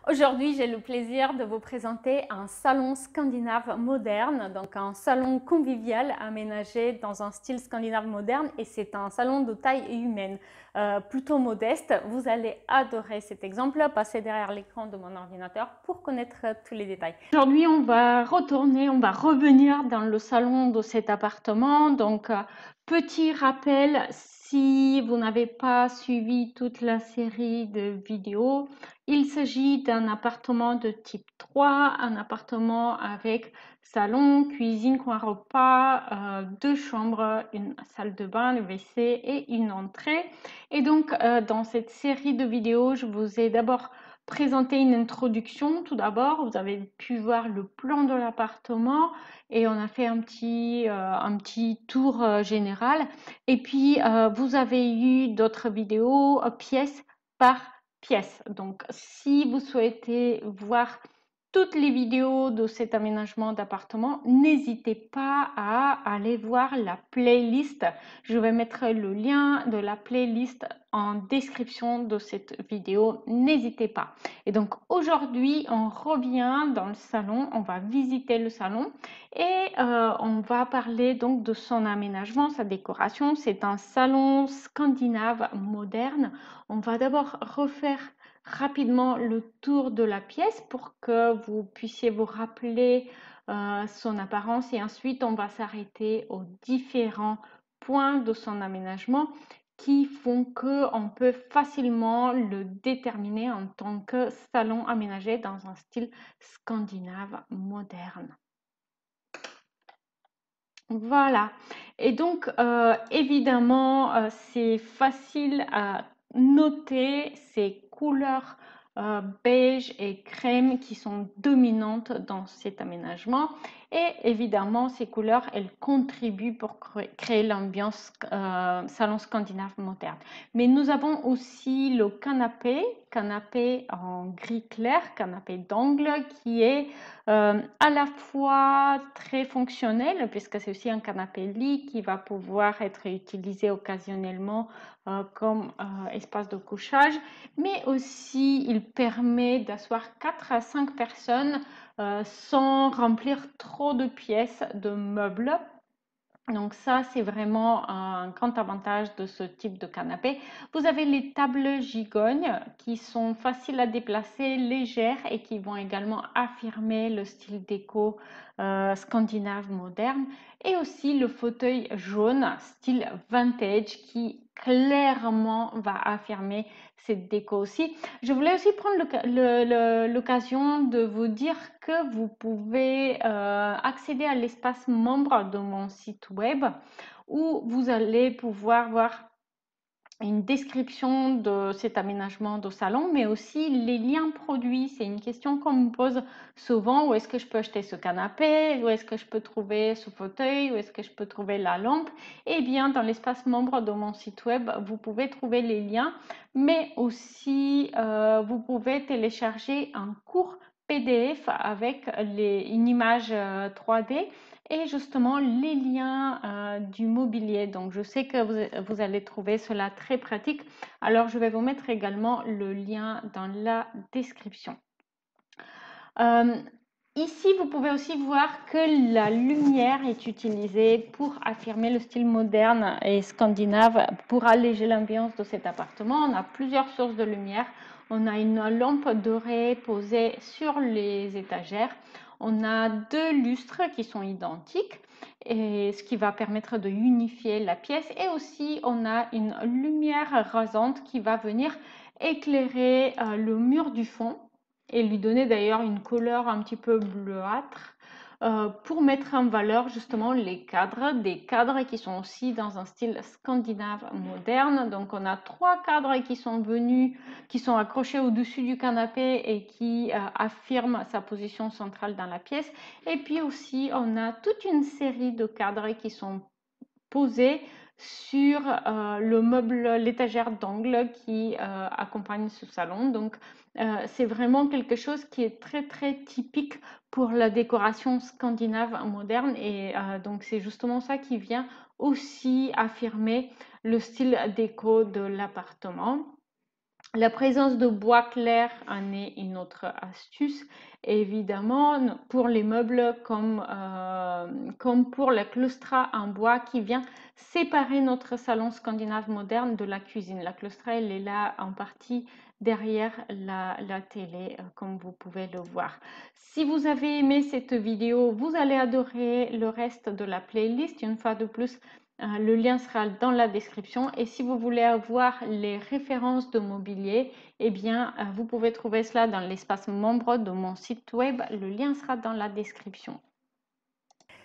Aujourd'hui, j'ai le plaisir de vous présenter un salon scandinave moderne, donc un salon convivial aménagé dans un style scandinave moderne, et c'est un salon de taille humaine, plutôt modeste. Vous allez adorer cet exemple. Passez derrière l'écran de mon ordinateur pour connaître tous les détails. Aujourd'hui, on va revenir dans le salon de cet appartement. Donc, petit rappel, si vous n'avez pas suivi toute la série de vidéos, il s'agit d'un appartement de type 3, un appartement avec salon, cuisine, coin repas, deux chambres, une salle de bain, le WC et une entrée. Et donc, dans cette série de vidéos, je vous ai d'abord présenté une introduction. Tout d'abord, vous avez pu voir le plan de l'appartement et on a fait un petit tour général. Et puis, vous avez eu d'autres vidéos pièce par pièce. Donc, si vous souhaitez voir toutes les vidéos de cet aménagement d'appartement, n'hésitez pas à aller voir la playlist. Je vais mettre le lien de la playlist en description de cette vidéo. N'hésitez pas. Et donc, aujourd'hui, on revient dans le salon. On va visiter le salon et on va parler donc de son aménagement, sa décoration. C'est un salon scandinave moderne. On va d'abord refaire rapidement le tour de la pièce pour que vous puissiez vous rappeler son apparence, et ensuite on va s'arrêter aux différents points de son aménagement qui font qu'on peut facilement le déterminer en tant que salon aménagé dans un style scandinave moderne. Voilà. Et donc, évidemment, c'est facile à noter ces couleurs beige et crème qui sont dominantes dans cet aménagement. Et évidemment, ces couleurs, elles contribuent pour créer l'ambiance salon scandinave moderne. Mais nous avons aussi le canapé en gris clair, canapé d'angle, qui est à la fois très fonctionnel, puisque c'est aussi un canapé-lit qui va pouvoir être utilisé occasionnellement comme espace de couchage, mais aussi il permet d'asseoir 4 à 5 personnes sans remplir trop de pièces de meubles. Donc ça, c'est vraiment un grand avantage de ce type de canapé. Vous avez les tables gigognes qui sont faciles à déplacer, légères et qui vont également affirmer le style déco scandinave moderne. Et aussi le fauteuil jaune, style vintage, qui clairement va affirmer cette déco aussi. Je voulais aussi prendre l'occasion de vous dire que vous pouvez accéder à l'espace membre de mon site web où vous allez pouvoir voir une description de cet aménagement de salon, mais aussi les liens produits. C'est une question qu'on me pose souvent. Où est-ce que je peux acheter ce canapé? Où est-ce que je peux trouver ce fauteuil? Où est-ce que je peux trouver la lampe? Eh bien, dans l'espace membre de mon site web, vous pouvez trouver les liens, mais aussi vous pouvez télécharger un court PDF avec une image 3D et justement les liens du mobilier. Donc, je sais que vous allez trouver cela très pratique. Alors, je vais vous mettre également le lien dans la description. Ici, vous pouvez aussi voir que la lumière est utilisée pour affirmer le style moderne et scandinave, pour alléger l'ambiance de cet appartement. On a plusieurs sources de lumière. On a une lampe dorée posée sur les étagères. On a deux lustres qui sont identiques, et ce qui va permettre de unifier la pièce. Et aussi, on a une lumière rasante qui va venir éclairer le mur du fond et lui donner d'ailleurs une couleur un petit peu bleuâtre pour mettre en valeur justement les cadres, des cadres qui sont aussi dans un style scandinave moderne. Donc on a 3 cadres qui sont venus, qui sont accrochés au-dessus du canapé et qui affirment sa position centrale dans la pièce. Et puis aussi on a toute une série de cadres qui sont posés sur le meuble, l'étagère d'angle qui accompagne ce salon. Donc, c'est vraiment quelque chose qui est très, très typique pour la décoration scandinave moderne. Et donc, c'est justement ça qui vient aussi affirmer le style déco de l'appartement. La présence de bois clair en est une autre astuce. Évidemment, pour les meubles comme pour le claustrat en bois qui vient séparer notre salon scandinave moderne de la cuisine. La claustrat, elle est là en partie derrière la télé, comme vous pouvez le voir. Si vous avez aimé cette vidéo, vous allez adorer le reste de la playlist. Une fois de plus, le lien sera dans la description et si vous voulez avoir les références de mobilier, eh bien, vous pouvez trouver cela dans l'espace membre de mon site web. Le lien sera dans la description.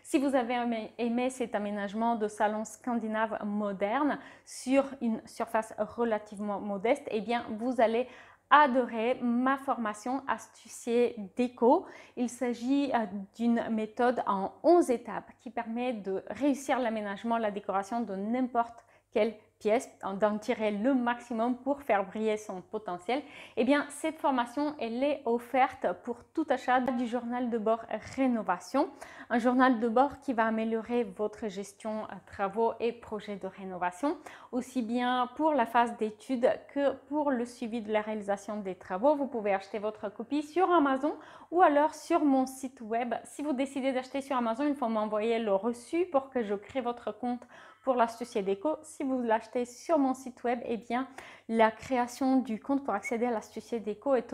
Si vous avez aimé cet aménagement de salon scandinave moderne sur une surface relativement modeste, eh bien, vous allez adorer ma formation Astucier Déco. Il s'agit d'une méthode en 11 étapes qui permet de réussir l'aménagement, la décoration de n'importe quelle pièce, d'en tirer le maximum pour faire briller son potentiel. Eh bien, cette formation, elle est offerte pour tout achat du journal de bord Rénovation. Un journal de bord qui va améliorer votre gestion travaux et projets de rénovation, aussi bien pour la phase d'étude que pour le suivi de la réalisation des travaux. Vous pouvez acheter votre copie sur Amazon ou alors sur mon site web. Si vous décidez d'acheter sur Amazon, il faut m'envoyer le reçu pour que je crée votre compte pour l'Astucier Déco. Si vous l'achetez sur mon site web, eh bien, la création du compte pour accéder à l'Astucier Déco est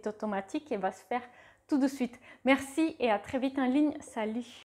automatique et va se faire tout de suite. Merci et à très vite en ligne. Salut!